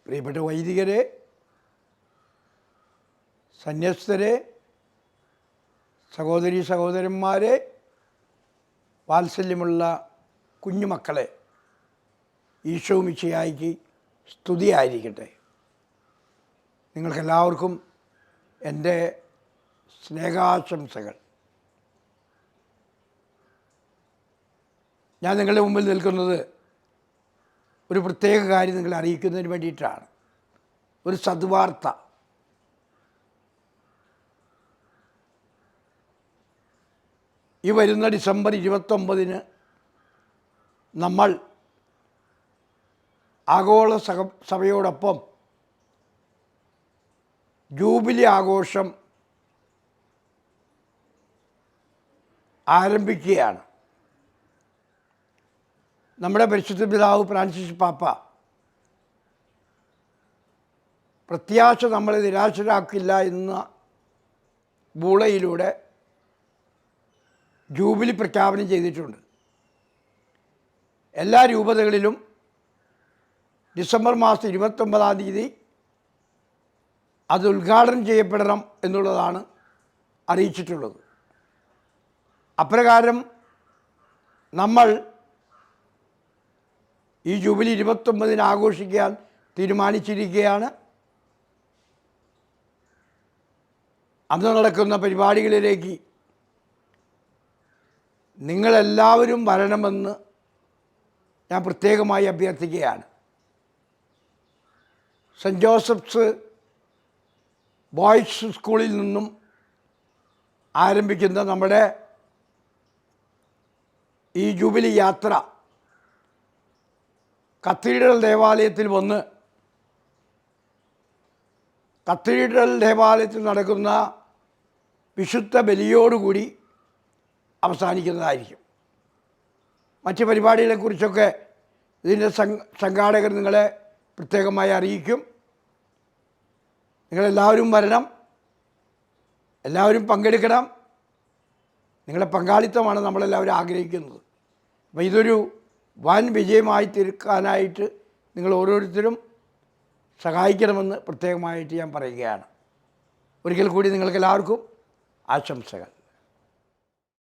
പ്രിയപ്പെട്ട വൈദികരെ, സന്യസ്തരെ, സഹോദരീ സഹോദരന്മാരെ, വാത്സല്യമുള്ള കുഞ്ഞുമക്കളെ, ഈശോ മിശിഹായ്ക്ക് സ്തുതിയായിരിക്കട്ടെ. നിങ്ങൾക്കെല്ലാവർക്കും എൻ്റെ സ്നേഹാശംസകൾ. ഞാൻ നിങ്ങളുടെ മുമ്പിൽ നിൽക്കുന്നത് ഒരു പ്രത്യേക കാര്യം നിങ്ങളെ അറിയിക്കുന്നതിന് വേണ്ടിയിട്ടാണ്. ഒരു സദ്വാർത്ത. ഈ വരുന്ന ഡിസംബർ 29 നമ്മൾ ആഗോള സഭയോടൊപ്പം ജൂബിലി ആഘോഷം ആരംഭിക്കുകയാണ്. നമ്മുടെ പരിശുദ്ധ പിതാവ് ഫ്രാൻസിസ് പാപ്പ പ്രത്യാശ നമ്മളെ നിരാശരാക്കില്ല എന്ന ബൂളയിലൂടെ ജൂബിലി പ്രഖ്യാപനം ചെയ്തിട്ടുണ്ട്. എല്ലാ രൂപതകളിലും ഡിസംബർ മാസം 29-ാം തീയതി അത് ഉദ്ഘാടനം ചെയ്യപ്പെടണം എന്നുള്ളതാണ് അറിയിച്ചിട്ടുള്ളത്. അപ്രകാരം നമ്മൾ ഈ ജൂബിലി 29 ആഘോഷിക്കാൻ തീരുമാനിച്ചിരിക്കുകയാണ്. അന്ന് നടക്കുന്ന പരിപാടികളിലേക്ക് നിങ്ങളെല്ലാവരും വരണമെന്ന് ഞാൻ പ്രത്യേകമായി അഭ്യർത്ഥിക്കുകയാണ്. സെൻറ്റ് ജോസഫ്സ് ബോയ്സ് സ്കൂളിൽ നിന്നും ആരംഭിക്കുന്ന നമ്മുടെ ഈ ജൂബിലി യാത്ര കത്തീഡ്രൽ ദേവാലയത്തിൽ വന്ന് കത്തീഡ്രൽ ദേവാലയത്തിൽ നടക്കുന്ന വിശുദ്ധ ബലിയോടുകൂടി അവസാനിക്കുന്നതായിരിക്കും. മറ്റ് പരിപാടികളെക്കുറിച്ചൊക്കെ ഇതിൻ്റെ സംഘാടകർ നിങ്ങളെ പ്രത്യേകമായി അറിയിക്കും. നിങ്ങളെല്ലാവരും വരണം, എല്ലാവരും പങ്കെടുക്കണം. നിങ്ങളുടെ പങ്കാളിത്തമാണ് നമ്മളെല്ലാവരും ആഗ്രഹിക്കുന്നത്. അപ്പോൾ ഇതൊരു വൻ വിജയമായി തീർക്കാനായിട്ട് നിങ്ങൾ ഓരോരുത്തരും സഹായിക്കണമെന്ന് പ്രത്യേകമായിട്ട് ഞാൻ പറയുകയാണ്. ഒരിക്കൽ കൂടി നിങ്ങൾക്കെല്ലാവർക്കും ആശംസകൾ.